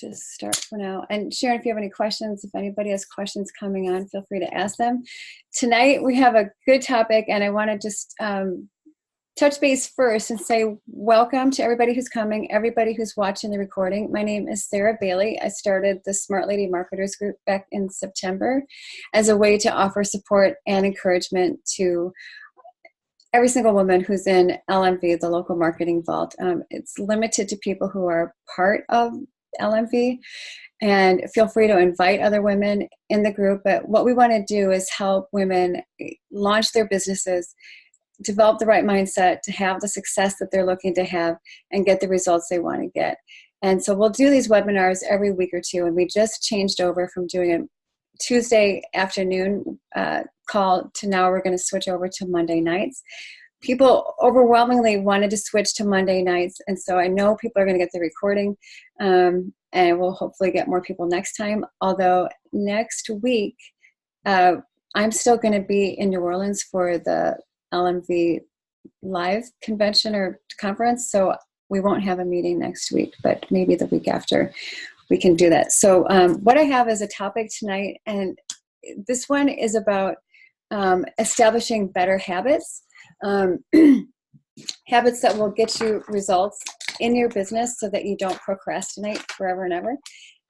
just start for now. And Sharon, if you have any questions, if anybody has questions coming on, feel free to ask them. Tonight we have a good topic, and I want to just touch base first and say welcome to everybody who's coming, everybody who's watching the recording. My name is Sarah Bailey. I started the Smart Lady Marketers Group back in September as a way to offer support and encouragement to every single woman who's in LMV, the local marketing vault. It's limited to people who are part of LMV, and feel free to invite other women in the group. But what we want to do is help women launch their businesses, develop the right mindset to have the success that they're looking to have, and get the results they want to get. And so we'll do these webinars every week or two, and we just changed over from doing a Tuesday afternoon call to now we're going to switch over to Monday nights. People overwhelmingly wanted to switch to Monday nights, and so I know people are going to get the recording, and we'll hopefully get more people next time. Although next week, I'm still going to be in New Orleans for the LMV live convention or conference, so we won't have a meeting next week, but maybe the week after we can do that. So what I have is a topic tonight, and this one is about establishing better habits, habits that will get you results in your business so that you don't procrastinate forever and ever.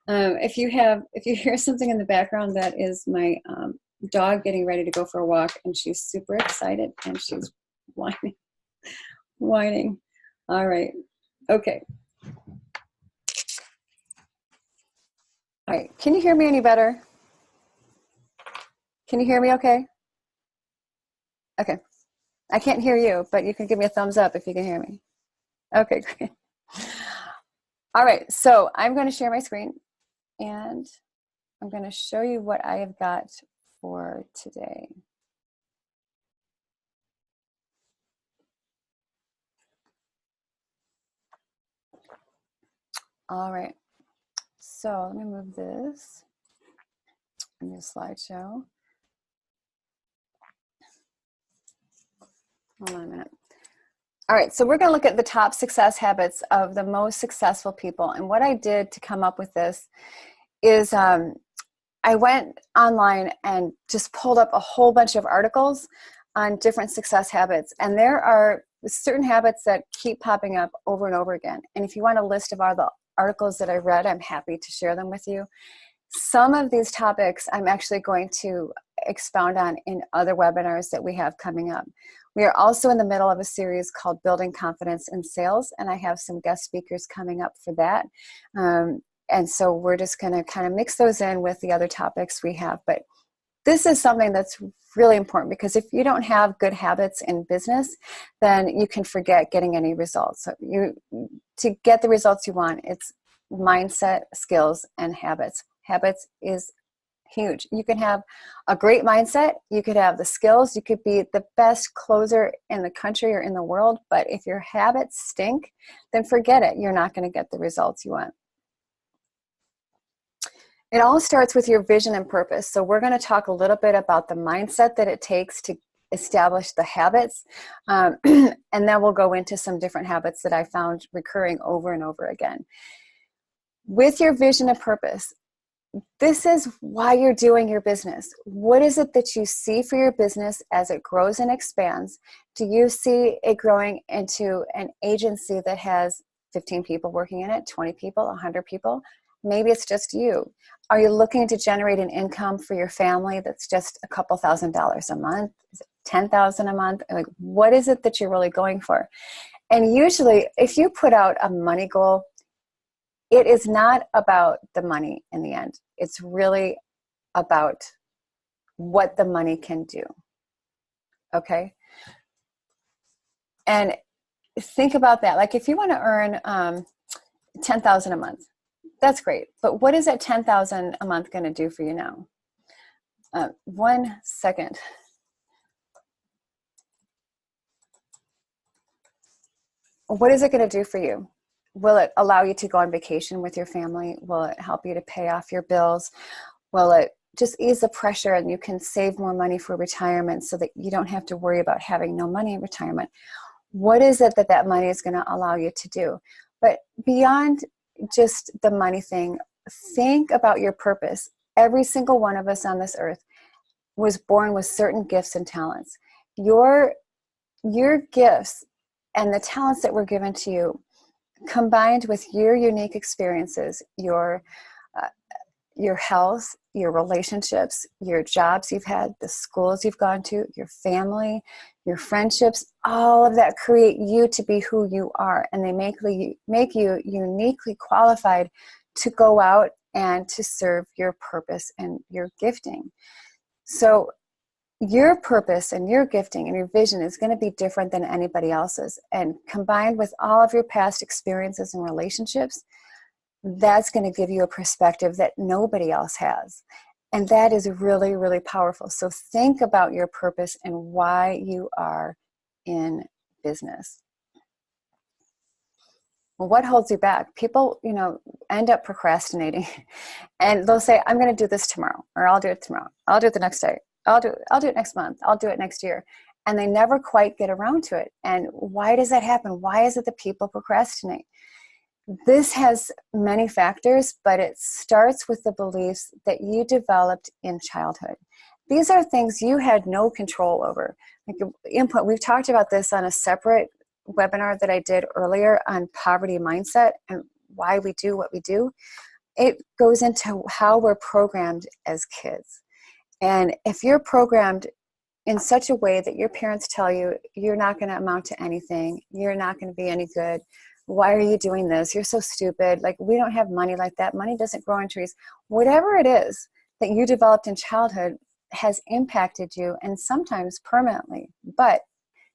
If you hear something in the background, that is my dog getting ready to go for a walk, and she's super excited and she's whining. All right. Okay. All right. Can you hear me any better? Can you hear me okay? Okay. I can't hear you, but you can give me a thumbs up if you can hear me. Okay, great. All right. So I'm going to share my screen, and I'm going to show you what I have got for today. All right, so let me move this in the slideshow. Hold on a minute. All right, so we're going to look at the top success habits of the most successful people. And what I did to come up with this is I went online and just pulled up a whole bunch of articles on different success habits. And there are certain habits that keep popping up over and over again. And if you want a list of all the articles that I read, I'm happy to share them with you. Some of these topics I'm actually going to expound on in other webinars that we have coming up. We are also in the middle of a series called Building Confidence in Sales, and I have some guest speakers coming up for that. And so we're just going to kind of mix those in with the other topics we have. But this is something that's really important, because if you don't have good habits in business, then you can forget getting any results. So to get the results you want, it's mindset, skills, and habits. Habits is huge. You can have a great mindset, you could have the skills, you could be the best closer in the country or in the world, but if your habits stink, then forget it. You're not going to get the results you want. It all starts with your vision and purpose. So we're going to talk a little bit about the mindset that it takes to establish the habits, and then we'll go into some different habits that I found recurring over and over again. With your vision and purpose, this is why you're doing your business. What is it that you see for your business as it grows and expands? Do you see it growing into an agency that has 15 people working in it, 20 people, 100 people? Maybe it's just you. Are you looking to generate an income for your family that's just a couple $1,000s a month? Is it $10,000 a month? Like, what is it that you're really going for? And usually, if you put out a money goal, it is not about the money in the end. It's really about what the money can do. Okay? And think about that. Like, if you want to earn $10,000 a month, that's great. But what is that $10,000 a month going to do for you now? 1 second. What is it going to do for you? Will it allow you to go on vacation with your family? Will it help you to pay off your bills? Will it just ease the pressure and you can save more money for retirement so that you don't have to worry about having no money in retirement? What is it that that money is going to allow you to do? But beyond just the money thing. Think about your purpose. Every single one of us on this earth was born with certain gifts and talents. Your gifts and the talents that were given to you, combined with your unique experiences, your health, your relationships, your jobs you've had, the schools you've gone to, your family, your friendships, all of that create you to be who you are. And they make you uniquely qualified to go out and to serve your purpose and your gifting. So your purpose and your gifting and your vision is going to be different than anybody else's. And combined with all of your past experiences and relationships, that's going to give you a perspective that nobody else has. And that is really, really powerful. So think about your purpose and why you are in business. Well, what holds you back? People, end up procrastinating and they'll say, I'm going to do this tomorrow, or I'll do it tomorrow. I'll do it the next day. I'll do it next month. I'll do it next year. And they never quite get around to it. And why does that happen? Why is it that people procrastinate? This has many factors, but it starts with the beliefs that you developed in childhood. These are things you had no control over. Like input, we've talked about this on a separate webinar that I did earlier on poverty mindset and why we do what we do. It goes into how we're programmed as kids. And if you're programmed in such a way that your parents tell you, you're not going to amount to anything, you're not going to be any good, why are you doing this? You're so stupid. Like, we don't have money like that. Money doesn't grow on trees. Whatever it is that you developed in childhood has impacted you, and sometimes permanently. But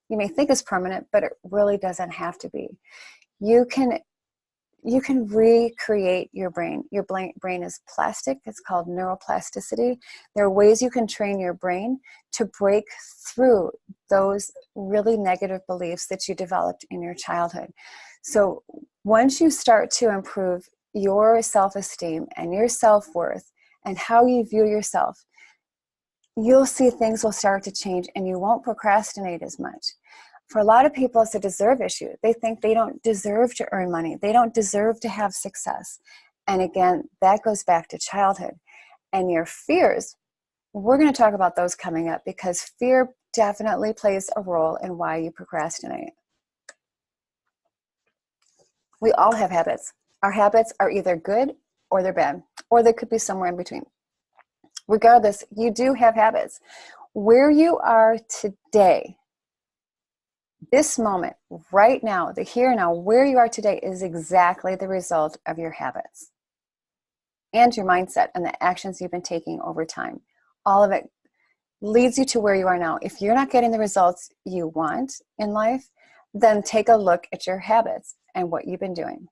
you may think it's permanent, but it really doesn't have to be. You can recreate your brain. Your brain is plastic. It's called neuroplasticity. There are ways you can train your brain to break through those really negative beliefs that you developed in your childhood. So once you start to improve your self-esteem and your self-worth and how you view yourself, you'll see things will start to change and you won't procrastinate as much. For a lot of people, it's a deserve issue. They think they don't deserve to earn money. They don't deserve to have success. And again, that goes back to childhood. And your fears, we're going to talk about those coming up, because fear definitely plays a role in why you procrastinate. We all have habits. Our habits are either good or they're bad, or they could be somewhere in between. Regardless, you do have habits. Where you are today, this moment, right now, the here and now, where you are today is exactly the result of your habits and your mindset and the actions you've been taking over time. All of it leads you to where you are now. If you're not getting the results you want in life, then take a look at your habits and what you've been doing.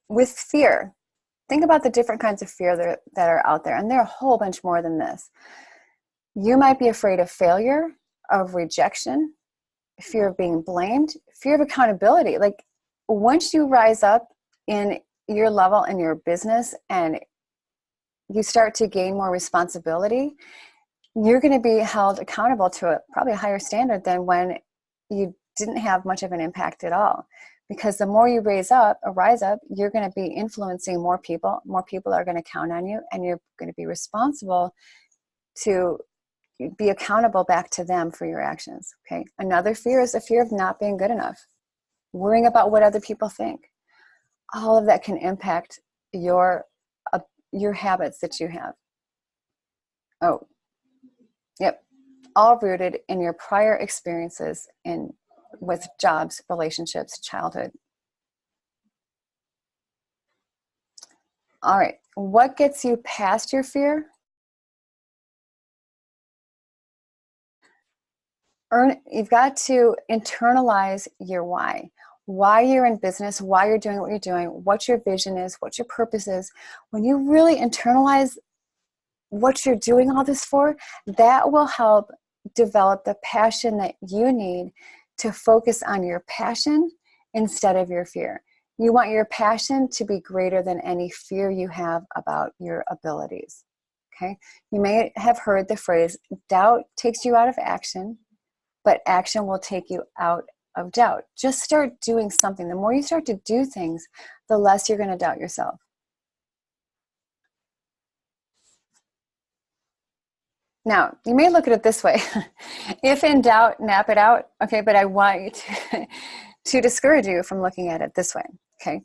With fear, think about the different kinds of fear that are out there, and there are a whole bunch more than this. You might be afraid of failure, of rejection, fear of being blamed, fear of accountability. Like, once you rise up in your level in your business and you start to gain more responsibility, you're going to be held accountable to probably a higher standard than when you didn't have much of an impact at all. Because the more you rise up, you're going to be influencing more people. More people are going to count on you, and you're going to be responsible to be accountable back to them for your actions. Okay. Another fear is the fear of not being good enough, worrying about what other people think. All of that can impact your habits that you have. Oh, yep. All rooted in your prior experiences with jobs, relationships, childhood. All right. What gets you past your fear? You've got to internalize your why you're in business, why you're doing what you're doing, what your vision is, what your purpose is. When you really internalize what you're doing all this for, that will help develop the passion that you need to focus on your passion instead of your fear. You want your passion to be greater than any fear you have about your abilities. Okay? You may have heard the phrase, doubt takes you out of action, but action will take you out of doubt. Just start doing something. The more you start to do things, the less you're going to doubt yourself. Now, you may look at it this way. If in doubt, nap it out. Okay, but I want you to discourage you from looking at it this way. Okay.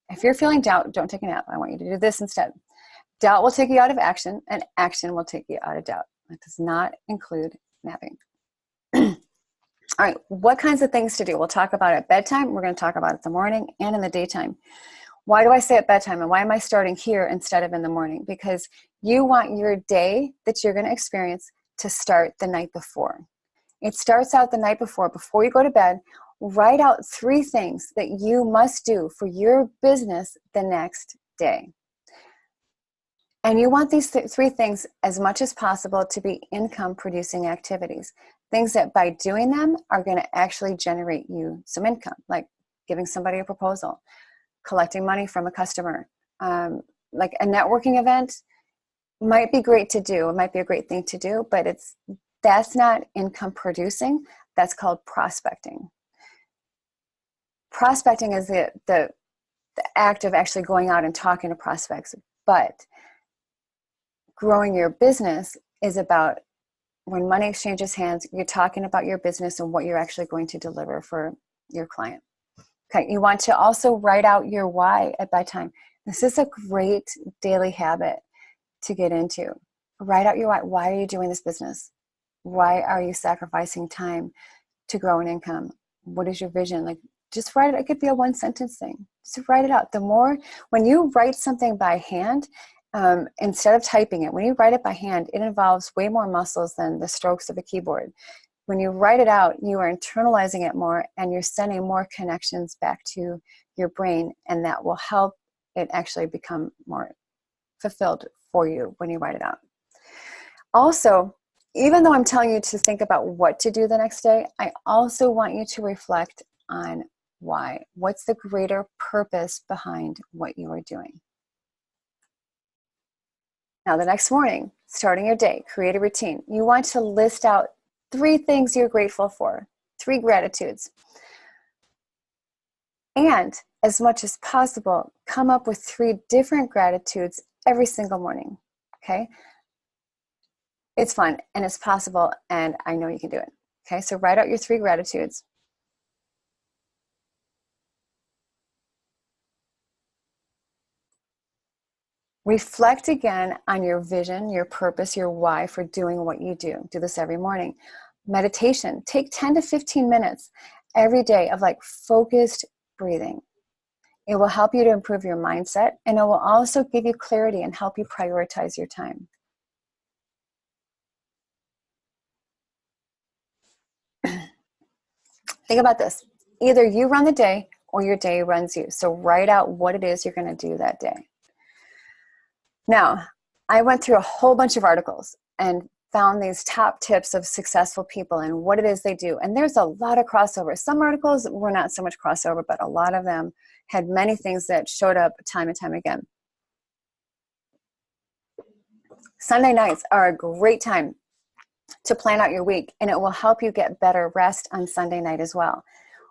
If you're feeling doubt, don't take a nap. I want you to do this instead. Doubt will take you out of action, and action will take you out of doubt. That does not include napping. All right, what kinds of things to do? We'll talk about it at bedtime. We're going to talk about it in the morning and in the daytime. Why do I say at bedtime, and why am I starting here instead of in the morning? Because you want your day that you're going to experience to start the night before. It starts out the night before you go to bed. Write out 3 things that you must do for your business the next day. And you want these 3 things as much as possible to be income producing activities. Things that by doing them are going to actually generate you some income, like giving somebody a proposal, collecting money from a customer. Like a networking event might be great to do. It might be a great thing to do, but that's not income producing. That's called prospecting. Prospecting is the act of actually going out and talking to prospects, but growing your business is about when money exchanges hands, you're talking about your business and what you're actually going to deliver for your client. Okay, you want to also write out your why at bedtime. This is a great daily habit to get into. Write out your why. Why are you doing this business? Why are you sacrificing time to grow an income? What is your vision? Like, just write it. It could be a 1-sentence thing. Just write it out. The more, when you write something by hand, instead of typing it, when you write it by hand, it involves way more muscles than the strokes of a keyboard. When you write it out, you are internalizing it more and you're sending more connections back to your brain, and that will help it actually become more fulfilled for you when you write it out. Also, even though I'm telling you to think about what to do the next day, I also want you to reflect on why. What's the greater purpose behind what you are doing? Now, the next morning, starting your day, create a routine. You want to list out 3 things you're grateful for, 3 gratitudes. And as much as possible, come up with 3 different gratitudes every single morning, okay? It's fun and it's possible, and I know you can do it, okay? So write out your 3 gratitudes. Reflect again on your vision, your purpose, your why for doing what you do. Do this every morning. Meditation. Take 10 to 15 minutes every day of like focused breathing. It will help you to improve your mindset, and it will also give you clarity and help you prioritize your time. Think about this. Either you run the day or your day runs you. So write out what it is you're going to do that day. Now, I went through a whole bunch of articles and found these top tips of successful people and what it is they do. And there's a lot of crossover. Some articles were not so much crossover, but a lot of them had many things that showed up time and time again. Sunday nights are a great time to plan out your week, and it will help you get better rest on Sunday night as well.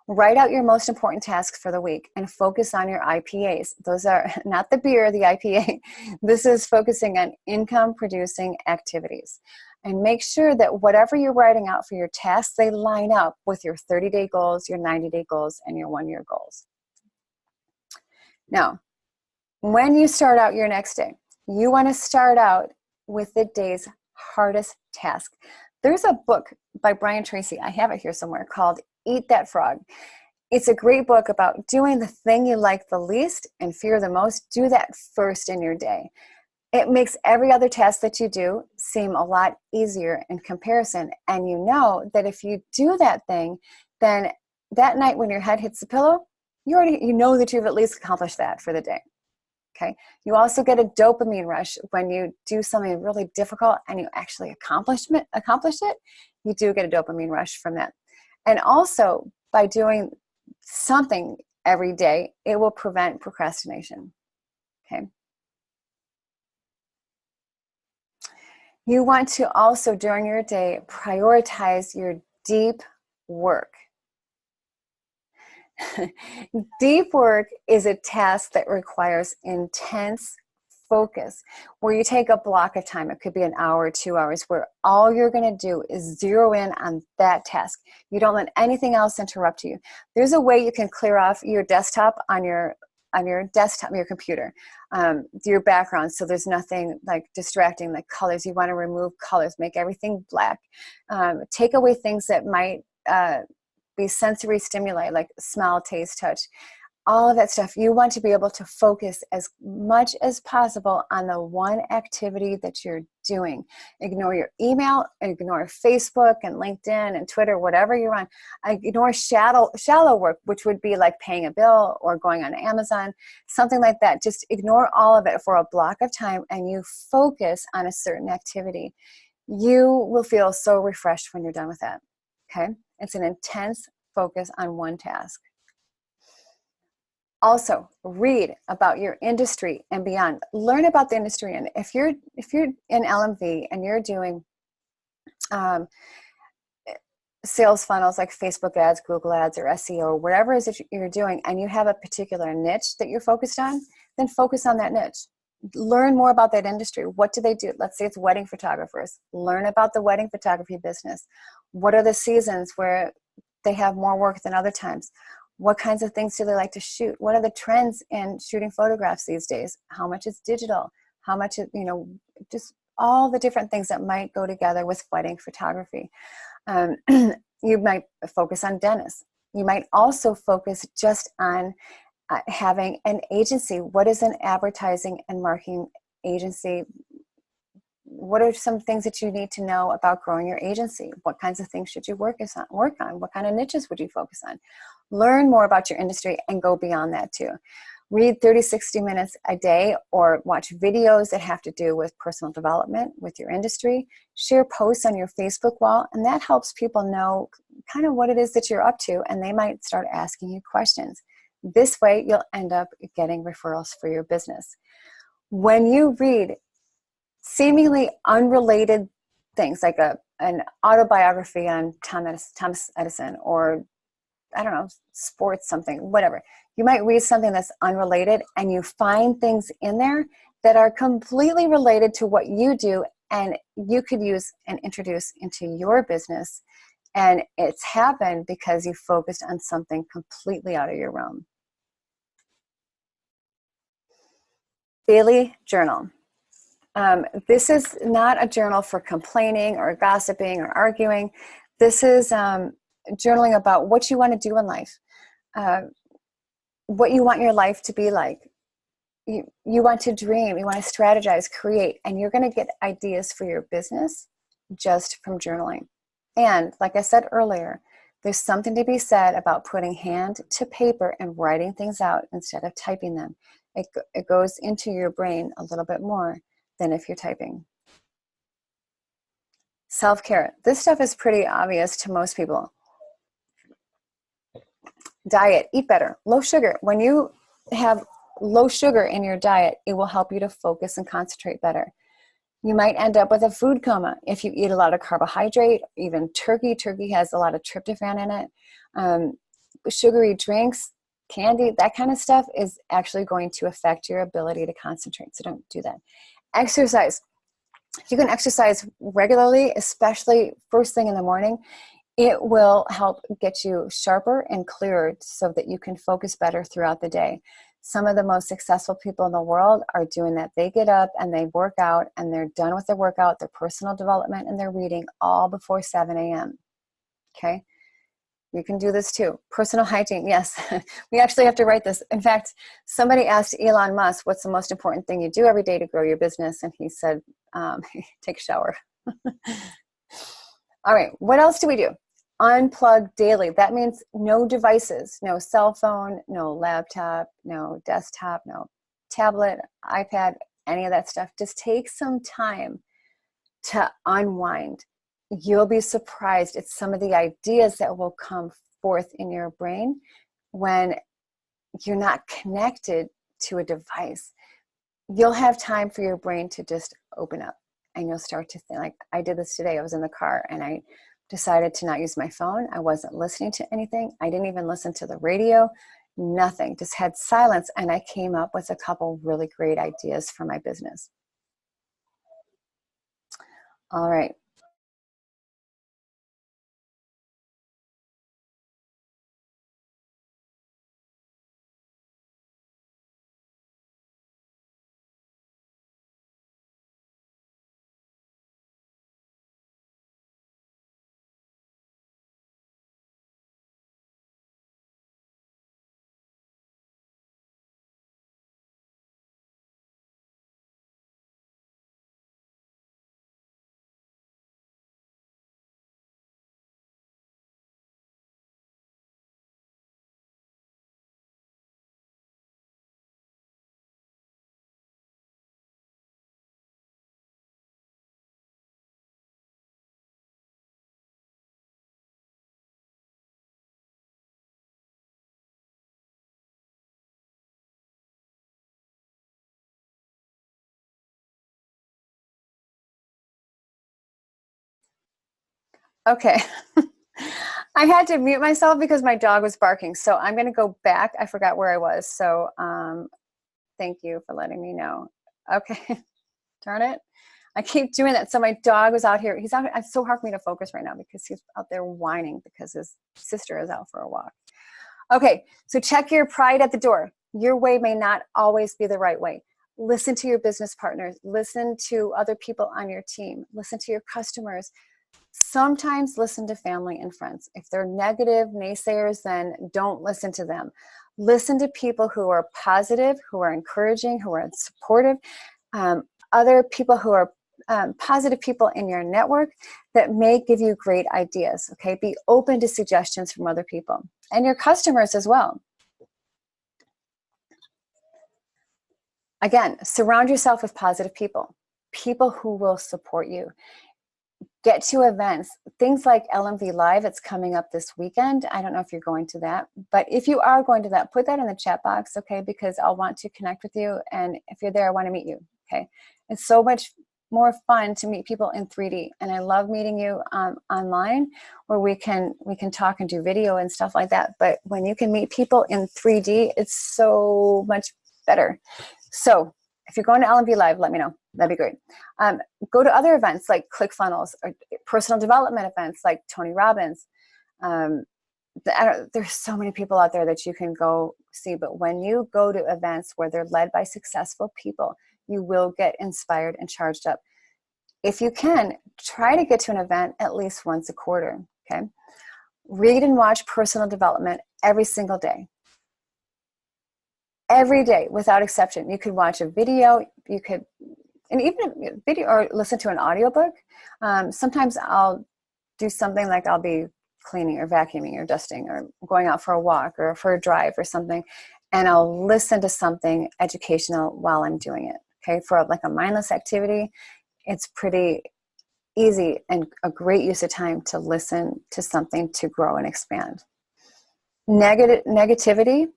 Write out your most important tasks for the week and focus on your IPAs. Those are not the beer, the IPA. This is focusing on income producing activities. And make sure that whatever you're writing out for your tasks, they line up with your 30-day goals, your 90-day goals, and your 1-year goals. Now, when you start out your next day, you want to start out with the day's hardest task. There's a book by Brian Tracy, I have it here somewhere, called Eat That Frog. It's a great book about doing the thing you like the least and fear the most. Do that first in your day. It makes every other task that you do seem a lot easier in comparison. And you know that if you do that thing, then that night when your head hits the pillow, you know that you've at least accomplished that for the day. Okay. You also get a dopamine rush when you do something really difficult and you actually accomplish it. You do get a dopamine rush from that. And also, by doing something every day, it will prevent procrastination. Okay. You want to also, during your day, prioritize your deep work. Deep work is a task that requires intense focus, where you take a block of time. It could be an hour, 2 hours, where all you're going to do is zero in on that task. You don't let anything else interrupt you. There's a way you can clear off your desktop on your desktop, your computer, your background, so there's nothing like distracting, like colors. You want to remove colors, make everything black. Take away things that might be sensory stimuli, like smell, taste, touch, all of that stuff. You want to be able to focus as much as possible on the one activity that you're doing. Ignore your email, ignore Facebook and LinkedIn and Twitter, whatever you're on. Ignore shallow work, which would be like paying a bill or going on Amazon, something like that. Just ignore all of it for a block of time, and you focus on a certain activity. You will feel so refreshed when you're done with that. Okay? It's an intense focus on one task. Also, read about your industry and beyond. Learn about the industry. And if you're in LMV and you're doing sales funnels like Facebook ads, Google ads, or SEO, whatever it is that you're doing, and you have a particular niche that you're focused on, then focus on that niche. Learn more about that industry. What do they do? Let's say it's wedding photographers. Learn about the wedding photography business. What are the seasons where they have more work than other times? What kinds of things do they like to shoot? What are the trends in shooting photographs these days? How much is digital? How much is, just all the different things that might go together with wedding photography. You might focus on dentists. You might also focus just on having an agency. What is an advertising and marketing agency? What are some things that you need to know about growing your agency? What kinds of things should you work on? What kind of niches would you focus on? Learn more about your industry and go beyond that too. Read 30, 60 minutes a day, or watch videos that have to do with personal development with your industry. Share posts on your Facebook wall, and that helps people know kind of what it is that you're up to, and they might start asking you questions. This way, you'll end up getting referrals for your business. When you read seemingly unrelated things, like an autobiography on Thomas Edison, or I don't know, sports, something, whatever. You might read something that's unrelated, and you find things in there that are completely related to what you do, and you could use and introduce into your business. And it's happened because you focused on something completely out of your realm. Daily journal. This is not a journal for complaining or gossiping or arguing. This is journaling about what you want to do in life, what you want your life to be like. You want to dream, you want to strategize, create, and you're going to get ideas for your business just from journaling. And like I said earlier, there's something to be said about putting hand to paper and writing things out instead of typing them. It goes into your brain a little bit more than if you're typing. Self-care. This stuff is pretty obvious to most people. Diet, eat better, low sugar. When you have low sugar in your diet, it will help you to focus and concentrate better. You might end up with a food coma if you eat a lot of carbohydrate, even turkey. Turkey has a lot of tryptophan in it. Sugary drinks, candy, that kind of stuff is actually going to affect your ability to concentrate. So don't do that. Exercise. If you can exercise regularly, especially first thing in the morning, it will help get you sharper and clearer so that you can focus better throughout the day. Some of the most successful people in the world are doing that. They get up and they work out, and they're done with their workout, their personal development, and their reading all before 7 a.m. Okay? You can do this too. Personal hygiene, yes. We actually have to write this. In fact, somebody asked Elon Musk, what's the most important thing you do every day to grow your business? And he said, take a shower. All right, what else do we do? Unplug daily. That means no devices, no cell phone, no laptop, no desktop, no tablet, iPad, any of that stuff. Just take some time to unwind. You'll be surprised at some of the ideas that will come forth in your brain when you're not connected to a device. You'll have time for your brain to just open up, and you'll start to think, like I did this today. I was in the car and I decided to not use my phone. I wasn't listening to anything. I didn't even listen to the radio, nothing, just had silence. And I came up with a couple really great ideas for my business. All right. Okay. I had to mute myself because my dog was barking. So I'm going to go back. I forgot where I was. So thank you for letting me know. Okay. Darn it. I keep doing that. So my dog was out here. He's out. It's so hard for me to focus right now because he's out there whining because his sister is out for a walk. Okay. So check your pride at the door. Your way may not always be the right way. Listen to your business partners. Listen to other people on your team. Listen to your customers. Sometimes listen to family and friends. If they're negative naysayers, then don't listen to them. Listen to people who are positive, who are encouraging, who are supportive. Other people who are positive people in your network that may give you great ideas. Okay, be open to suggestions from other people and your customers as well. Again, surround yourself with positive people, people who will support you. Get to events, things like LMV Live. It's coming up this weekend. I don't know if you're going to that, but if you are going to that, put that in the chat box, okay? Because I'll want to connect with you. And if you're there, I want to meet you, okay? It's so much more fun to meet people in 3D. And I love meeting you online where we can talk and do video and stuff like that. But when you can meet people in 3D, it's so much better. So if you're going to LMV Live, let me know. That'd be great. Go to other events like ClickFunnels or personal development events like Tony Robbins. There's so many people out there that you can go see. But when you go to events where they're led by successful people, you will get inspired and charged up. If you can, try to get to an event at least once a quarter, okay? Read and watch personal development every single day. Every day, without exception. You could watch a video, you could, and even a video, or listen to an audiobook. Sometimes I'll do something like I'll be cleaning or vacuuming or dusting or going out for a walk or for a drive or something, and I'll listen to something educational while I'm doing it, okay? For like a mindless activity, it's pretty easy and a great use of time to listen to something to grow and expand. Negativity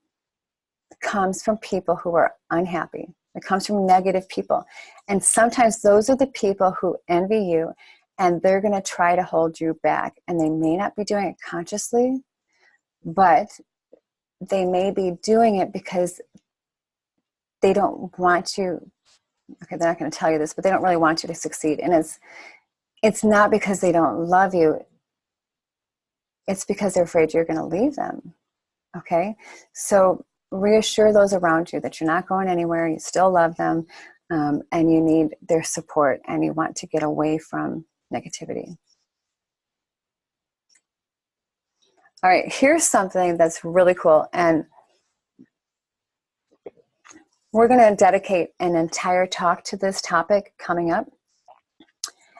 comes from people who are unhappy. It comes from negative people. And sometimes those are the people who envy you, and they're going to try to hold you back. And they may not be doing it consciously, but they may be doing it because they don't want you. Okay, they're not going to tell you this, but they don't really want you to succeed. And it's not because they don't love you. It's because they're afraid you're going to leave them. Okay? So reassure those around you that you're not going anywhere, you still love them, and you need their support, and you want to get away from negativity. All right, here's something that's really cool, and we're going to dedicate an entire talk to this topic coming up,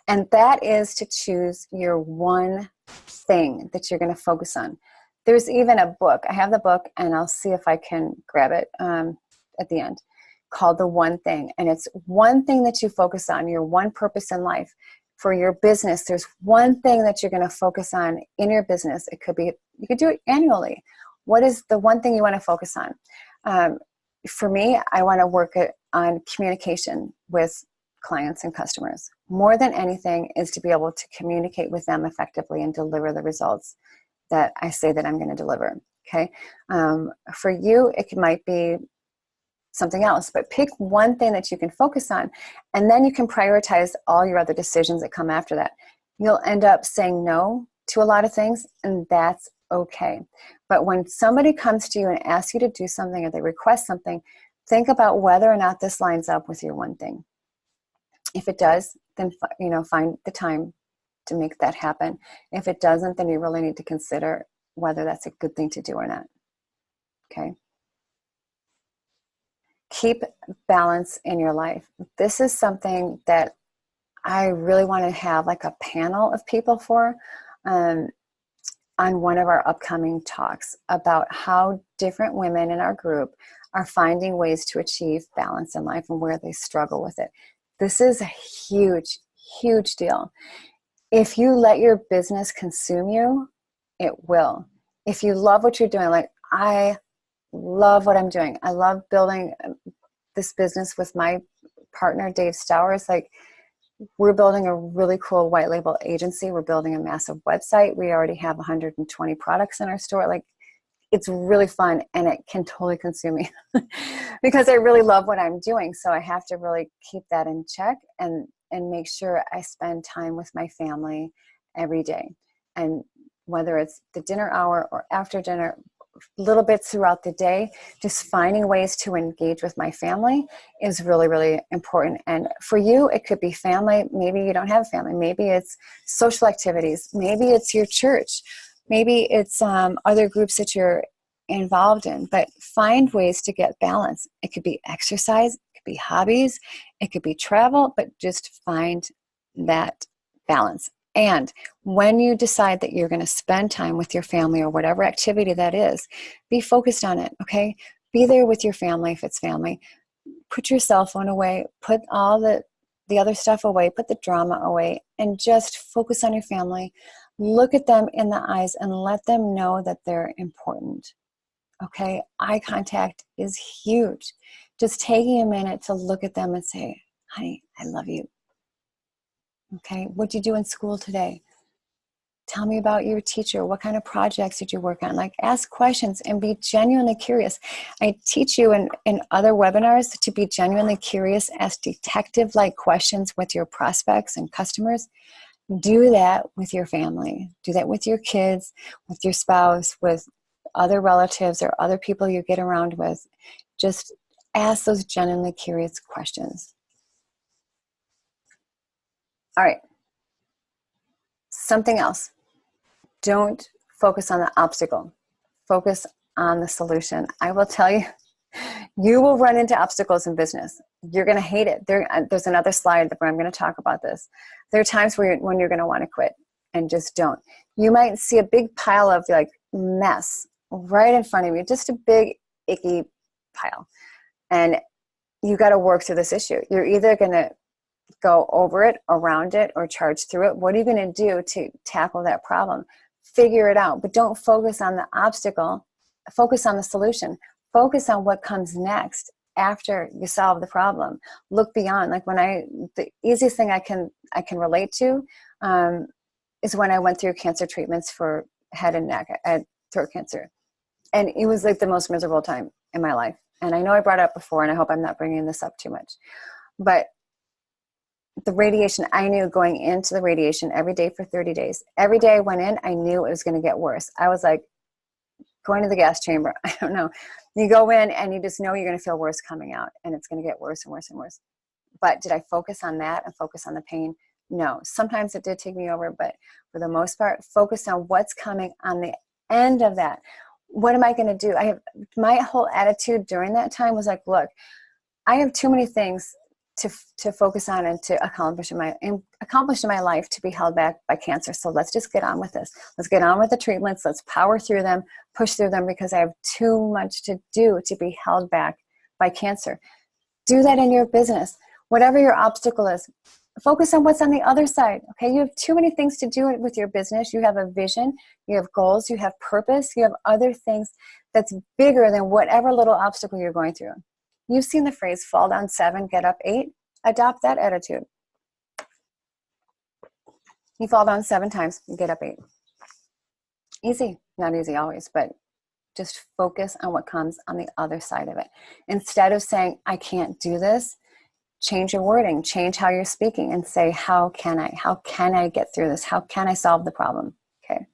and that is to choose your one thing that you're going to focus on. There's even a book. I have the book, and I'll see if I can grab it at the end, called The One Thing. And it's one thing that you focus on, your one purpose in life. For your business, there's one thing that you're going to focus on in your business. It could be, you could do it annually. What is the one thing you want to focus on? For me, I want to work on communication with clients and customers. More than anything is to be able to communicate with them effectively and deliver the results that I say that I'm going to deliver. Okay. For you, it might be something else, but pick one thing that you can focus on, and then you can prioritize all your other decisions that come after that. You'll end up saying no to a lot of things, and that's okay. But when somebody comes to you and asks you to do something, or they request something, think about whether or not this lines up with your one thing. If it does, then find the time to make that happen. If it doesn't, then you really need to consider whether that's a good thing to do or not. Okay. Keep balance in your life. This is something that I really want to have like a panel of people for on one of our upcoming talks about how different women in our group are finding ways to achieve balance in life and where they struggle with it. This is a huge, huge deal. If you let your business consume you, it will. If you love what you're doing, like I love what I'm doing. I love building this business with my partner, Dave Stowers. Like, we're building a really cool white label agency. We're building a massive website. We already have 120 products in our store. Like, it's really fun, and it can totally consume me because I really love what I'm doing. So I have to really keep that in check and make sure I spend time with my family every day. And whether it's the dinner hour or after dinner, little bits throughout the day, just finding ways to engage with my family is really, really important. And for you, it could be family. Maybe you don't have a family. Maybe it's social activities. Maybe it's your church. Maybe it's other groups that you're involved in. But find ways to get balance. It could be exercise. It could be hobbies. It could be travel. But just find that balance. And when you decide that you're going to spend time with your family or whatever activity that is, be focused on it, okay? Be there with your family if it's family. Put your cell phone away. Put all the other stuff away. Put the drama away. And just focus on your family. Look at them in the eyes and let them know that they're important, okay? Eye contact is huge. Just taking a minute to look at them and say, honey, I love you. Okay, what did you do in school today? Tell me about your teacher. What kind of projects did you work on? Like, ask questions and be genuinely curious. I teach you in other webinars to be genuinely curious, ask detective-like questions with your prospects and customers. Do that with your family. Do that with your kids, with your spouse, with other relatives or other people you get around with. Just ask those genuinely curious questions. All right. Something else. Don't focus on the obstacle. Focus on the solution. I will tell you, you will run into obstacles in business. You're going to hate it. There's another slide where I'm going to talk about this. There are times when you're going to want to quit and just don't. You might see a big pile of like mess right in front of you, just a big icky pile. And you got to work through this issue. You're either going to go over it, around it, or charge through it. What are you going to do to tackle that problem? Figure it out, but don't focus on the obstacle. Focus on the solution. Focus on what comes next after you solve the problem. Look beyond. Like the easiest thing I can relate to is when I went through cancer treatments for head and neck, I had throat cancer. And it was like the most miserable time in my life. And I know I brought it up before, and I hope I'm not bringing this up too much. But the radiation, I knew going into the radiation every day for 30 days. Every day I went in, I knew it was going to get worse. I was like going to the gas chamber. I don't know. You go in and you just know you're going to feel worse coming out, and it's going to get worse and worse and worse. But did I focus on that and focus on the pain? No. Sometimes it did take me over, but for the most part, focus on what's coming on the end of that. What am I going to do? My whole attitude during that time was like, look, I have too many things to focus on and to accomplish in my life to be held back by cancer. So let's just get on with this. Let's get on with the treatments. Let's power through them, push through them, because I have too much to do to be held back by cancer. Do that in your business. Whatever your obstacle is, focus on what's on the other side. Okay, you have too many things to do with your business. You have a vision, you have goals, you have purpose, you have other things that's bigger than whatever little obstacle you're going through. You've seen the phrase, fall down 7, get up 8. Adopt that attitude. You fall down 7 times, you get up 8. Easy. Not easy always, but just focus on what comes on the other side of it. Instead of saying, I can't do this, change your wording, change how you're speaking, and say, how can I? How can I get through this? How can I solve the problem? Okay.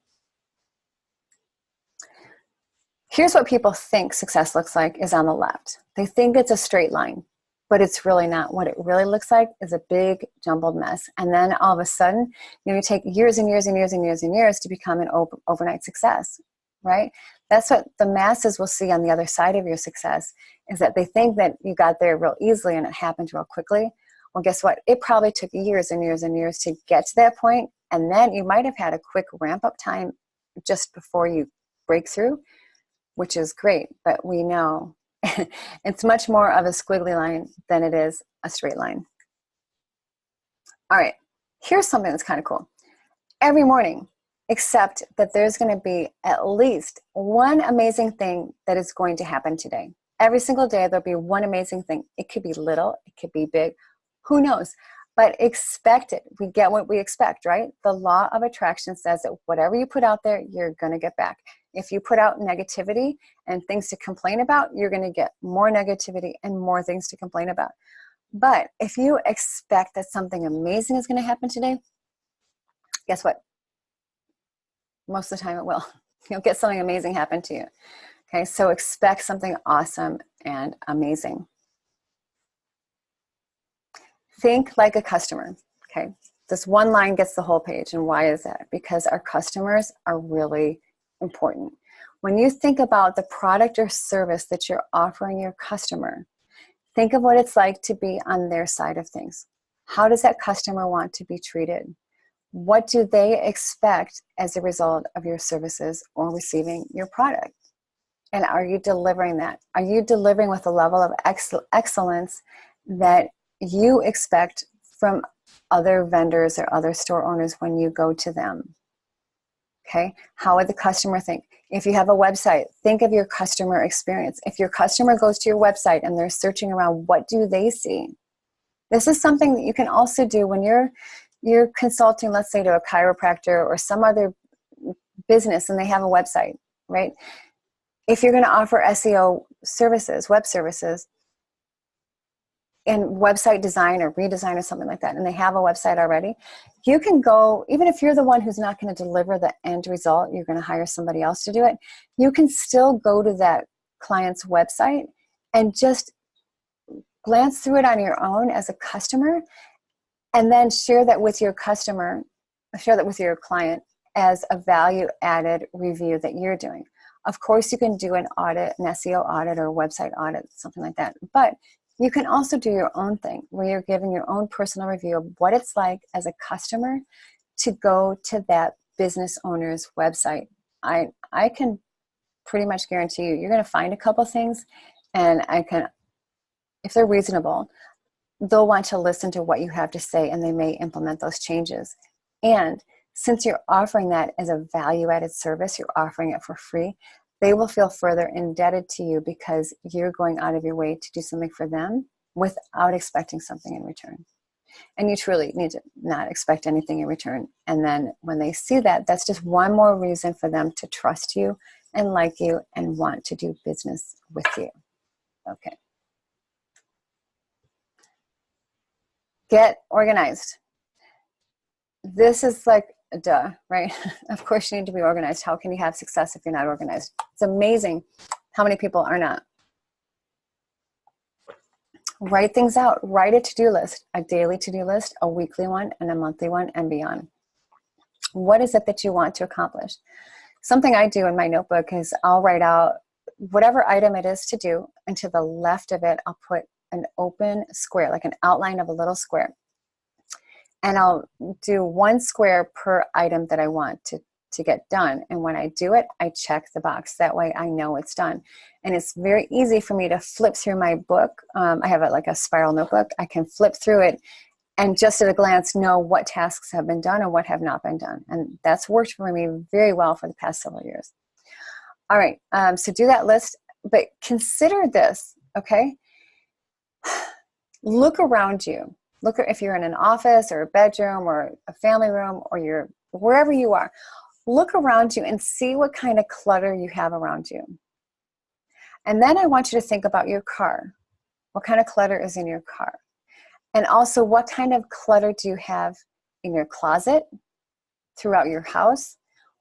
Here's what people think success looks like is on the left. They think it's a straight line, but it's really not. What it really looks like is a big jumbled mess. And then all of a sudden, you take years and years and years and years and years to become an overnight success, right? That's what the masses will see on the other side of your success, is that they think that you got there real easily and it happened real quickly. Well, guess what? It probably took years and years and years to get to that point. And then you might have had a quick ramp up time just before you break through, which is great. But we know it's much more of a squiggly line than it is a straight line. All right, here's something that's kind of cool. Every morning, except that there's going to be at least one amazing thing that is going to happen today. Every single day, there'll be one amazing thing. It could be little, it could be big, who knows? But expect it. We get what we expect, right? The law of attraction says that whatever you put out there, you're going to get back. If you put out negativity and things to complain about, you're going to get more negativity and more things to complain about. But if you expect that something amazing is going to happen today, guess what? Most of the time it will. You'll get something amazing happen to you. Okay, so expect something awesome and amazing. Think like a customer. Okay, this one line gets the whole page. And why is that? Because our customers are really important. When you think about the product or service that you're offering your customer, think of what it's like to be on their side of things. How does that customer want to be treated? What do they expect as a result of your services or receiving your product? And are you delivering that? Are you delivering with a level of excellence that you expect from other vendors or other store owners when you go to them? Okay, how would the customer think? If you have a website, think of your customer experience. If your customer goes to your website and they're searching around, what do they see? This is something that you can also do when you're consulting, let's say, to a chiropractor or some other business and they have a website, right? If you're going to offer SEO services, web services, and website design or redesign or something like that, and they have a website already, you can go, even if you're the one who's not going to deliver the end result, you're going to hire somebody else to do it, you can still go to that client's website and just glance through it on your own as a customer, and then share that with your customer, share that with your client as a value-added review that you're doing. Of course, you can do an audit, an SEO audit or a website audit, something like that. But you can also do your own thing where you're giving your own personal review of what it's like as a customer to go to that business owner's website. I can pretty much guarantee you, you're going to find a couple things, and if they're reasonable, they'll want to listen to what you have to say, and they may implement those changes. And since you're offering that as a value-added service, you're offering it for free, they will feel further indebted to you because you're going out of your way to do something for them without expecting something in return. And you truly need to not expect anything in return. And then when they see that, that's just one more reason for them to trust you and like you and want to do business with you. Okay. Get organized. This is like, duh, right? Of course you need to be organized. How can you have success if you're not organized? It's amazing how many people are not. Write things out. Write a to-do list, a daily to-do list, a weekly one, and a monthly one, and beyond. What is it that you want to accomplish? Something I do in my notebook is I'll write out whatever item it is to do, and to the left of it, I'll put an open square, like an outline of a little square. And I'll do one square per item that I want to get done. And when I do it, I check the box. That way I know it's done. And it's very easy for me to flip through my book. I have like a spiral notebook. I can flip through it and just at a glance know what tasks have been done and what have not been done. And that's worked for me very well for the past several years. All right, so do that list, but consider this, okay? Look around you. Look at if you're in an office or a bedroom or a family room or you're wherever you are. Look around you and see what kind of clutter you have around you. And then I want you to think about your car. What kind of clutter is in your car? And also, what kind of clutter do you have in your closet, throughout your house?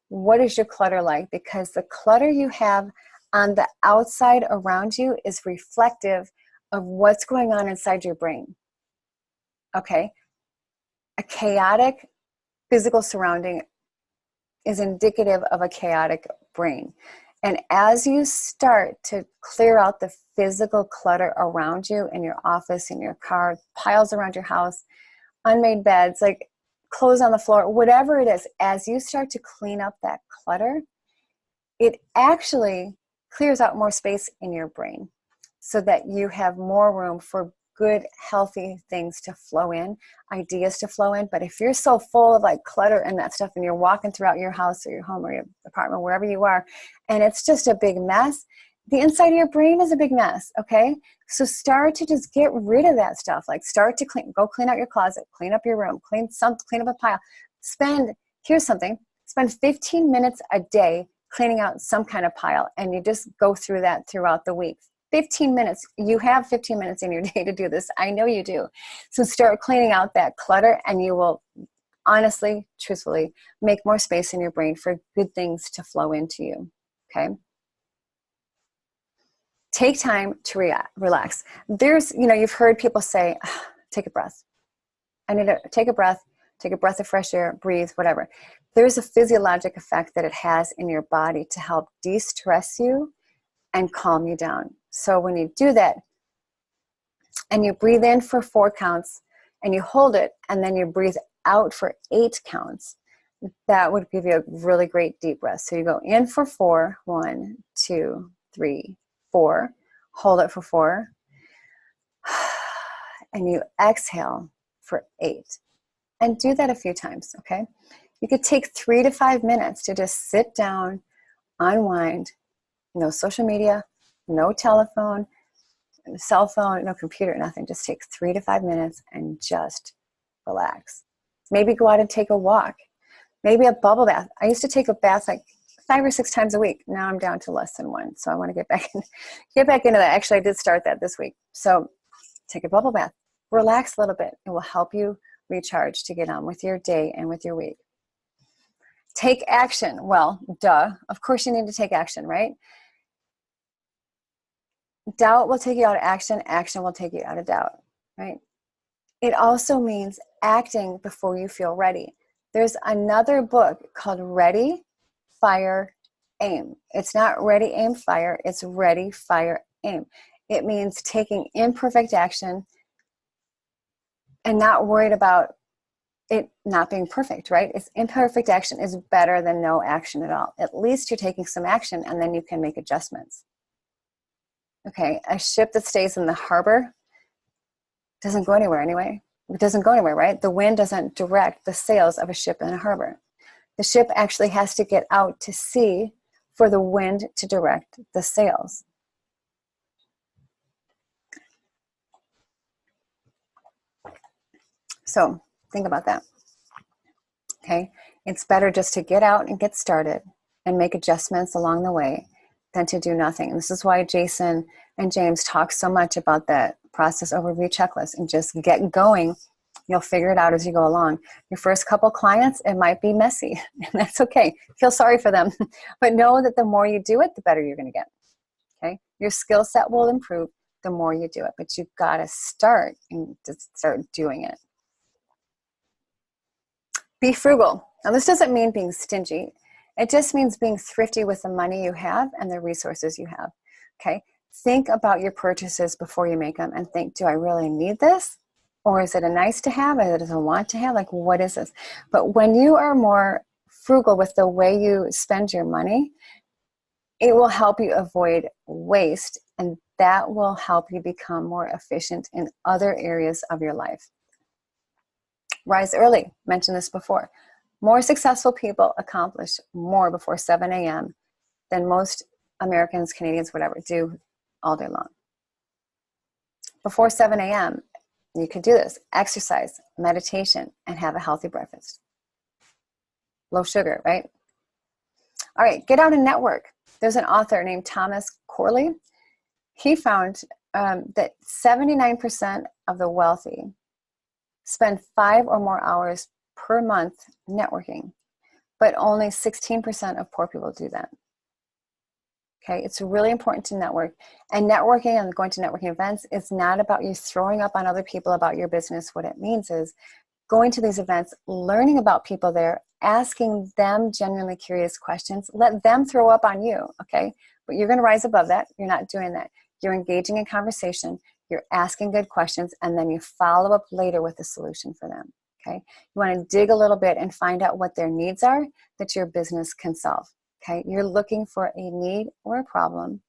What is your clutter like? Because the clutter you have on the outside around you is reflective of what's going on inside your brain. Okay? A chaotic physical surrounding is indicative of a chaotic brain. And as you start to clear out the physical clutter around you in your office, in your car, piles around your house, unmade beds, like clothes on the floor, whatever it is, as you start to clean up that clutter, it actually clears out more space in your brain so that you have more room for good, healthy things to flow in, ideas to flow in. But if you're so full of like clutter and that stuff and you're walking throughout your house or your home or your apartment, wherever you are, and it's just a big mess, the inside of your brain is a big mess, okay? So start to just get rid of that stuff. Like start to go clean out your closet, clean up your room, clean up a pile. Here's something, spend 15 minutes a day cleaning out some kind of pile, and you just go through that throughout the week. 15 minutes. You have 15 minutes in your day to do this. I know you do. So start cleaning out that clutter, and you will honestly, truthfully, make more space in your brain for good things to flow into you. Okay? Take time to relax. You've heard people say, take a breath. I need to take a breath of fresh air, breathe, whatever. There's a physiologic effect that it has in your body to help de-stress you and calm you down. So when you do that and you breathe in for 4 counts and you hold it and then you breathe out for 8 counts, that would give you a really great deep breath. So you go in for 4, 1, 2, 3, 4, hold it for 4, and you exhale for 8. And do that a few times, okay? You could take 3 to 5 minutes to just sit down, unwind, no social media, no telephone, cell phone, no computer, nothing. Just take 3 to 5 minutes and just relax. Maybe go out and take a walk. Maybe a bubble bath. I used to take a bath like 5 or 6 times a week. Now I'm down to less than 1. So I want to get back into that. Actually, I did start that this week. So take a bubble bath. Relax a little bit. It will help you recharge to get on with your day and with your week. Take action. Well, duh. Of course you need to take action, right? Doubt will take you out of action. Action will take you out of doubt, right? It also means acting before you feel ready. There's another book called Ready, Fire, Aim. It's not Ready, Aim, Fire. It's Ready, Fire, Aim. It means taking imperfect action and not worried about it not being perfect, right? It's imperfect action is better than no action at all. At least you're taking some action and then you can make adjustments. Okay, a ship that stays in the harbor doesn't go anywhere anyway. It doesn't go anywhere, right? The wind doesn't direct the sails of a ship in a harbor. The ship actually has to get out to sea for the wind to direct the sails. So think about that. Okay, it's better just to get out and get started and make adjustments along the way than to do nothing. And this is why Jason and James talk so much about that process overview checklist, and just get going. You'll figure it out as you go along. Your first couple clients, it might be messy, and that's okay. Feel sorry for them, but know that the more you do it, the better you're going to get. Okay, your skill set will improve the more you do it, but you've got to start and just start doing it. Be frugal. Now, this doesn't mean being stingy. It just means being thrifty with the money you have and the resources you have. Okay, think about your purchases before you make them and think, do I really need this? Or is it a nice to have? Is it a want to have? Like, what is this? But when you are more frugal with the way you spend your money, it will help you avoid waste, and that will help you become more efficient in other areas of your life. Rise early. Mentioned this before. More successful people accomplish more before 7 a.m. than most Americans, Canadians, whatever, do all day long. Before 7 a.m., You could do this: exercise, meditation, and have a healthy breakfast. Low sugar, right? All right, get out and network. There's an author named Thomas Corley. He found that 79% of the wealthy spend 5 or more hours per month networking, but only 16% of poor people do that. Okay, it's really important to network. And networking and going to networking events is not about you throwing up on other people about your business. What it means is going to these events, learning about people there, asking them genuinely curious questions. Let them throw up on you, okay? But you're going to rise above that. You're not doing that. You're engaging in conversation. You're asking good questions, and then you follow up later with a solution for them, okay? You want to dig a little bit and find out what their needs are that your business can solve, okay? You're looking for a need or a problem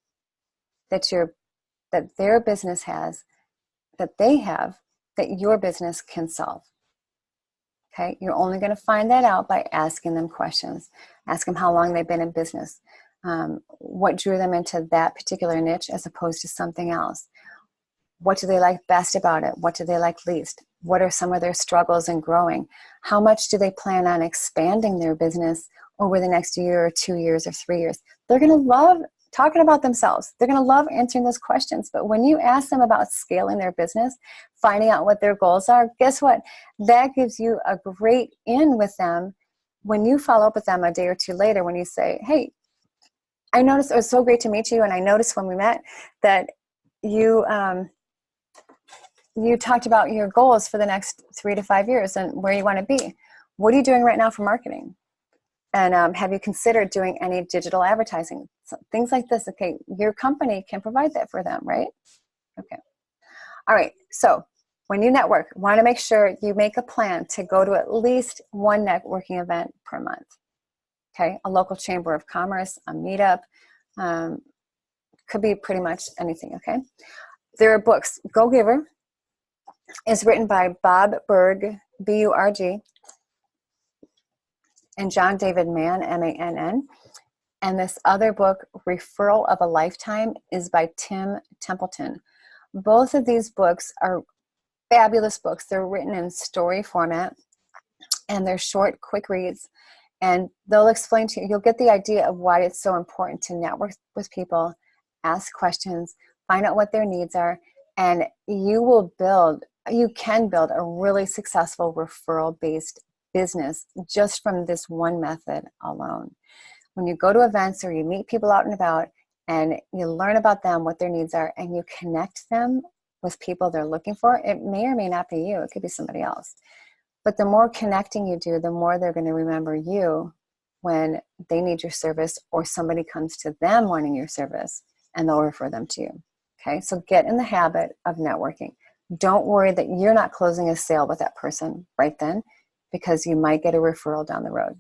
that their business has, that they have, that your business can solve. Okay, you're only going to find that out by asking them questions. Ask them how long they've been in business. What drew them into that particular niche as opposed to something else? What do they like best about it? What do they like least? What are some of their struggles in growing? How much do they plan on expanding their business over the next year or 2 years or 3 years? They're going to love talking about themselves. They're going to love answering those questions. But when you ask them about scaling their business, finding out what their goals are, guess what? That gives you a great in with them when you follow up with them a day or two later, when you say, hey, I noticed it was so great to meet you, and I noticed when we met that you talked about your goals for the next 3 to 5 years and where you want to be. What are you doing right now for marketing? And have you considered doing any digital advertising? So things like this. Okay, your company can provide that for them, right? Okay. All right. So when you network, want to make sure you make a plan to go to at least one networking event per month. Okay, a local chamber of commerce, a meetup, could be pretty much anything. Okay. There are books. Go Giver is written by Bob Burg, B-U-R-G, and John David Mann, M-A-N-N. And this other book, Referral of a Lifetime, is by Tim Templeton. Both of these books are fabulous books. They're written in story format, and they're short, quick reads. And they'll explain to you, you'll get the idea of why it's so important to network with people, ask questions, find out what their needs are, and you can build a really successful referral-based business just from this one method alone. When you go to events or you meet people out and about and you learn about them, what their needs are, and you connect them with people they're looking for, it may or may not be you. It could be somebody else. But the more connecting you do, the more they're going to remember you when they need your service or somebody comes to them wanting your service, and they'll refer them to you. Okay, so get in the habit of networking. Don't worry that you're not closing a sale with that person right then, because you might get a referral down the road.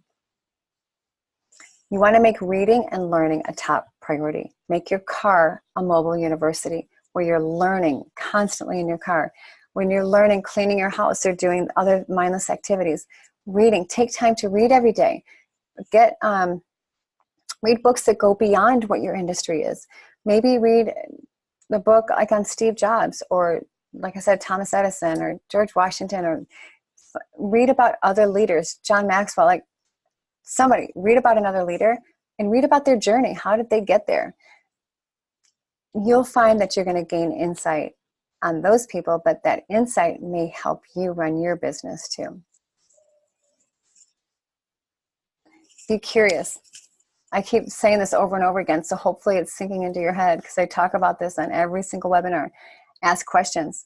You want to make reading and learning a top priority. Make your car a mobile university where you're learning constantly in your car. When you're learning, cleaning your house or doing other mindless activities, reading, take time to read every day. Read books that go beyond what your industry is. Maybe read the book like on Steve Jobs, or like I said, Thomas Edison or George Washington, or read about other leaders, John Maxwell, like somebody. Read about another leader and read about their journey. How did they get there? You'll find that you're going to gain insight on those people, but that insight may help you run your business too. Be curious. I keep saying this over and over again, so hopefully it's sinking into your head, because I talk about this on every single webinar. Ask questions.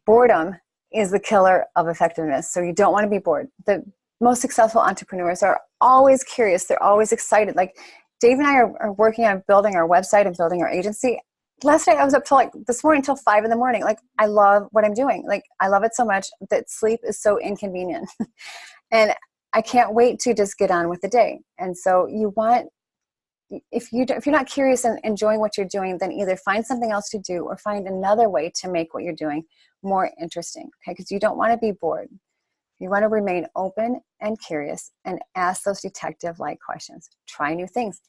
Boredom is the killer of effectiveness, so you don't want to be bored. The most successful entrepreneurs are always curious. They're always excited. Like Dave and I are working on building our website and building our agency. Last night I was up till this morning till 5 in the morning. Like, I love what I'm doing. Like, I love it so much that sleep is so inconvenient. And I can't wait to just get on with the day. And so if you're not curious and enjoying what you're doing, then either find something else to do or find another way to make what you're doing more interesting. Okay, because you don't want to be bored. You want to remain open and curious and ask those detective-like questions. Try new things.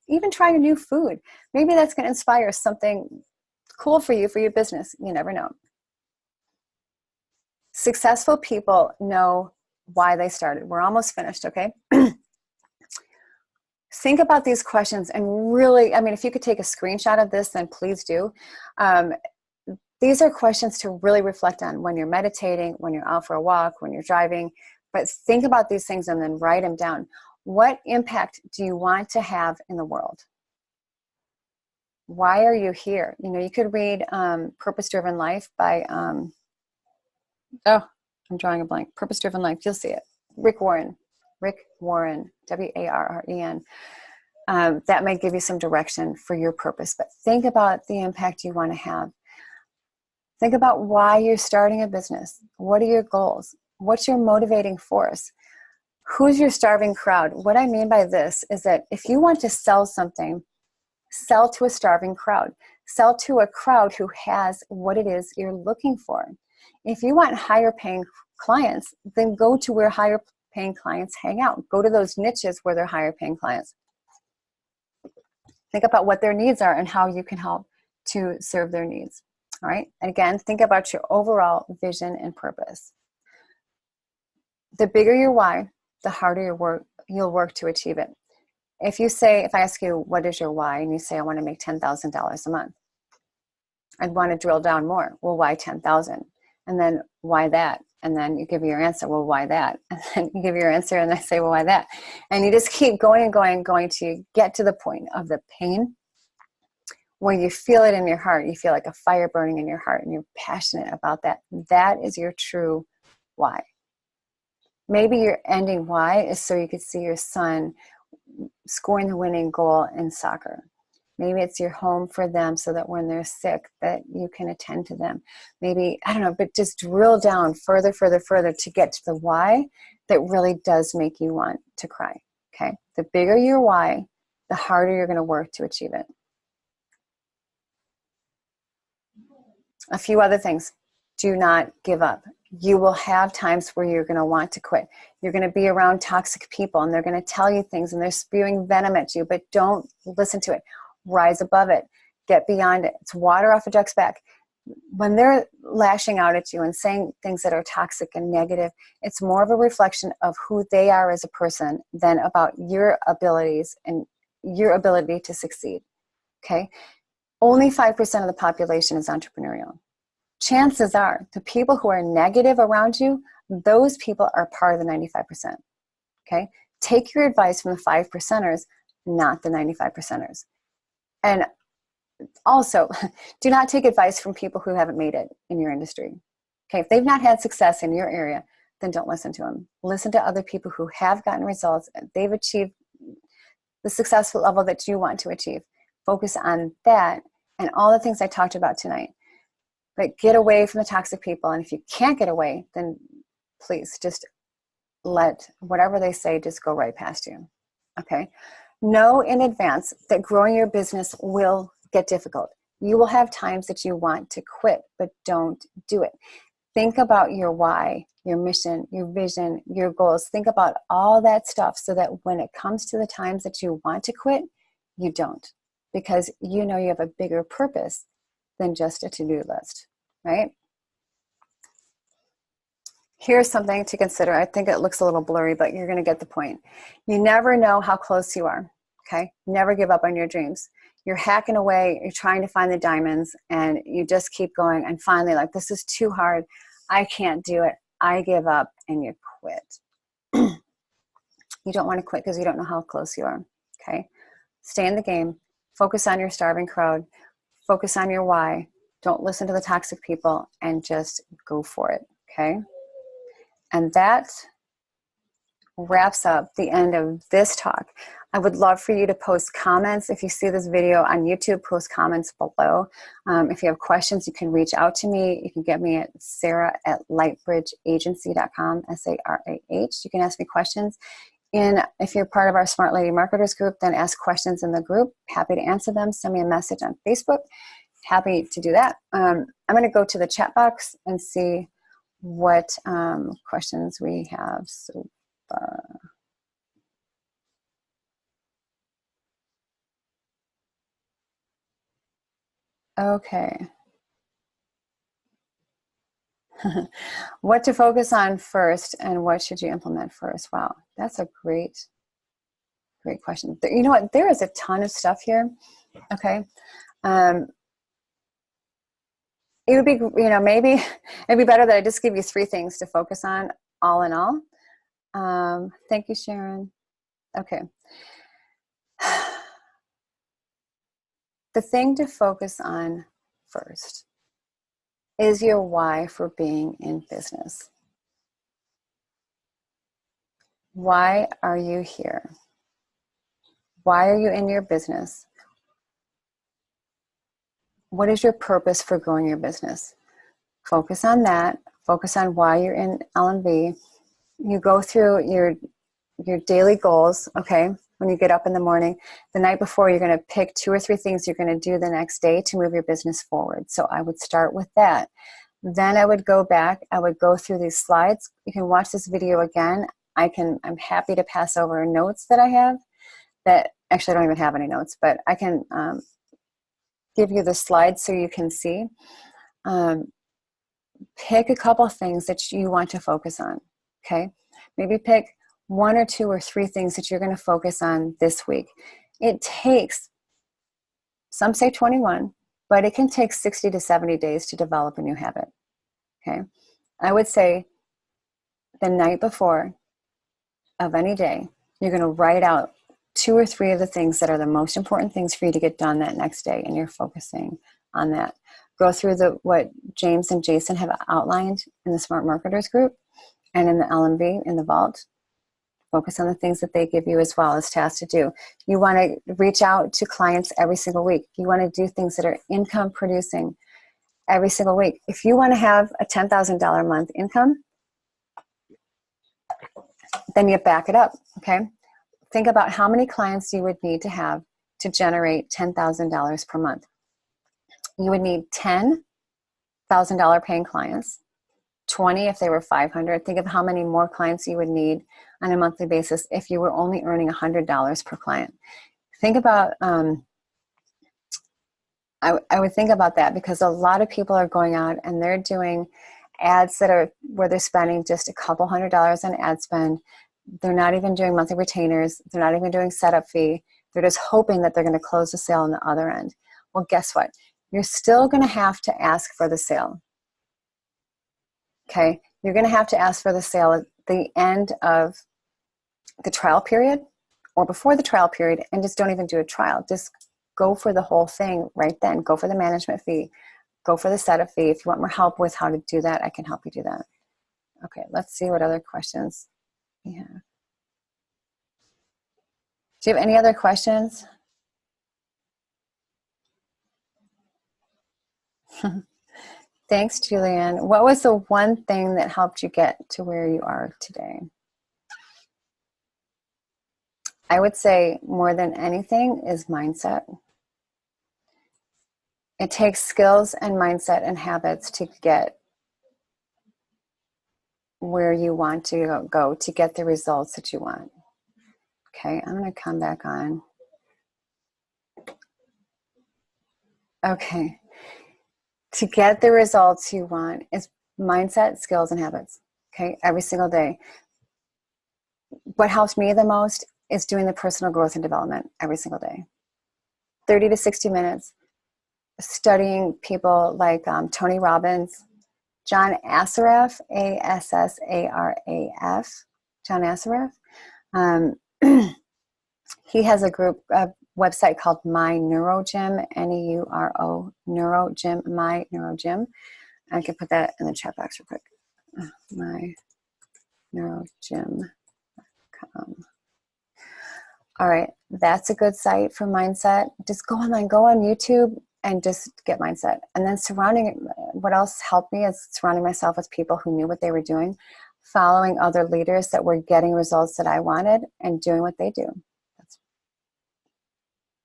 Even try a new food. Maybe that's going to inspire something cool for you for your business. You never know. Successful people know why they started. We're almost finished, okay? Think about these questions and really, I mean, if you could take a screenshot of this, then please do. These are questions to really reflect on when you're meditating, when you're out for a walk, when you're driving. But think about these things and then write them down. What impact do you want to have in the world? Why are you here? You know, you could read Purpose Driven Life by, I'm drawing a blank. Purpose Driven Life, you'll see it. Rick Warren, W-A-R-R-E-N. That might give you some direction for your purpose, but think about the impact you want to have. Think about why you're starting a business. What are your goals? What's your motivating force? Who's your starving crowd? What I mean by this is that if you want to sell something, sell to a starving crowd. Sell to a crowd who has what it is you're looking for. If you want higher paying clients, then go to where higher paying clients hang out. Go to those niches where they're higher paying clients. Think about what their needs are and how you can help to serve their needs. All right. And again, think about your overall vision and purpose. The bigger your why, the harder you'll work to achieve it. If I ask you, what is your why? And you say, I want to make $10,000 a month. I'd want to drill down more. Well, why 10,000? And then why that? And then you give your answer. Well, why that? And then you give your answer and I say, well, why that? And you just keep going and going and going to get to the point of the pain where you feel it in your heart. You feel like a fire burning in your heart and you're passionate about that. That is your true why. Maybe your ending why is so you could see your son scoring the winning goal in soccer. Maybe it's your home for them so that when they're sick that you can attend to them. Maybe, I don't know, but just drill down further to get to the why that really does make you want to cry, okay? The bigger your why, the harder you're going to work to achieve it. A few other things. Do not give up. You will have times where you're going to want to quit. You're going to be around toxic people and they're going to tell you things and they're spewing venom at you, but don't listen to it. Rise above it. Get beyond it. It's water off a duck's back. When they're lashing out at you and saying things that are toxic and negative, it's more of a reflection of who they are as a person than about your abilities and your ability to succeed. Okay? Only 5% of the population is entrepreneurial. Chances are the people who are negative around you, those people are part of the 95%. Okay? Take your advice from the 5%ers, not the 95%ers. And also, do not take advice from people who haven't made it in your industry. Okay? If they've not had success in your area, then don't listen to them. Listen to other people who have gotten results. They've achieved the successful level that you want to achieve. Focus on that and all the things I talked about tonight. But get away from the toxic people. And if you can't get away, then please just let whatever they say just go right past you. Okay? Know in advance that growing your business will get difficult. You will have times that you want to quit, but don't do it. Think about your why, your mission, your vision, your goals. Think about all that stuff so that when it comes to the times that you want to quit, you don't. Because you know you have a bigger purpose than just a to-do list, right? Here's something to consider. I think it looks a little blurry, but you're going to get the point. You never know how close you are, okay? Never give up on your dreams. You're hacking away, you're trying to find the diamonds, and you just keep going, and finally, like, this is too hard. I can't do it. I give up, and you quit. You don't want to quit because you don't know how close you are, okay? Stay in the game. Focus on your starving crowd. Focus on your why. Don't listen to the toxic people and just go for it, okay? And that wraps up the end of this talk. I would love for you to post comments. If you see this video on YouTube, post comments below. If you have questions, you can reach out to me. You can get me at sarah@lightbridgeagency.com, S-A-R-A-H. You can ask me questions. And if you're part of our Smart Lady Marketers group, then ask questions in the group. Happy to answer them. Send me a message on Facebook. Happy to do that. I'm going to go to the chat box and see what questions we have so far. Okay. What to focus on first and what should you implement first? Wow, that's a great question. You know what? There is a ton of stuff here. Okay. It would be, maybe it'd be better that I just give you 3 things to focus on all in all. Thank you, Sharon. Okay. The thing to focus on first is your why for being in business. Why are you here? Why are you in your business? What is your purpose for growing your business? Focus on that. Focus on why you're in L&B. You go through your daily goals, okay? When you get up in the morning, the night before, you're going to pick 2 or 3 things you're going to do the next day to move your business forward. So I would start with that. Then I would go back. I would go through these slides. You can watch this video again. I'm happy to pass over notes that I have that actually I don't even have any notes, but I can give you the slides so you can see. Pick a couple things that you want to focus on, okay? Maybe pick 1 or 2 or 3 things that you're going to focus on this week. It takes, some say 21, but it can take 60 to 70 days to develop a new habit, okay? I would say the night before of any day, you're going to write out 2 or 3 of the things that are the most important things for you to get done that next day, and you're focusing on that. Go through what James and Jason have outlined in the Smart Marketers group and in the L&B, in the Vault. Focus on the things that they give you as well as tasks to do. You want to reach out to clients every single week. You want to do things that are income producing every single week. If you want to have a $10,000 a month income, then you back it up, okay? Think about how many clients you would need to have to generate $10,000 per month. You would need $10,000 paying clients, 20 if they were 500. Think of how many more clients you would need on a monthly basis if you were only earning $100 per client. Think about, I would think about that, because a lot of people are going out and they're doing ads where they're spending just a couple $100s on ad spend. They're not even doing monthly retainers. They're not even doing setup fee. They're just hoping that they're going to close the sale on the other end. Well, guess what? You're still going to have to ask for the sale. Okay? You're going to have to ask for the sale at the end of the trial period or before the trial period, and just don't even do a trial. Just go for the whole thing right then. Go for the management fee. Go for the setup fee. If you want more help with how to do that, I can help you do that. Okay, let's see what other questions we have. Do you have any other questions? Thanks, Julianne. What was the one thing that helped you get to where you are today? I would say more than anything is mindset. It takes skills and mindset and habits to get where you want to go, to get the results that you want. Okay, I'm going to come back on. Okay. To get the results you want is mindset, skills, and habits. Okay, every single day. What helps me the most is doing the personal growth and development every single day. 30 to 60 minutes studying people like Tony Robbins, John Assaraf, Assaraf, John Assaraf. He has a website called My Neurogym, Neuro, Neurogym, My Neurogym. I can put that in the chat box real quick. MyNeurogym.com. All right, that's a good site for mindset. Just go online, go on YouTube, and just get mindset. And then what else helped me is surrounding myself with people who knew what they were doing, following other leaders that were getting results that I wanted and doing what they do. That's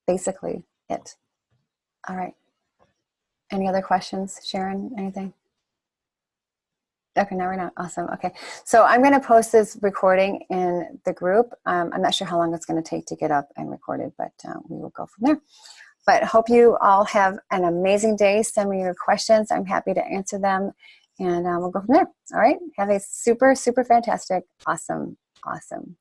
basically it. All right. Any other questions, Sharon? Anything? Okay, now we're not. Awesome. Okay. So I'm going to post this recording in the group. I'm not sure how long it's going to take to get up and record it, but we will go from there. But hope you all have an amazing day. Send me your questions. I'm happy to answer them. and we'll go from there. All right. Have a super, super fantastic, awesome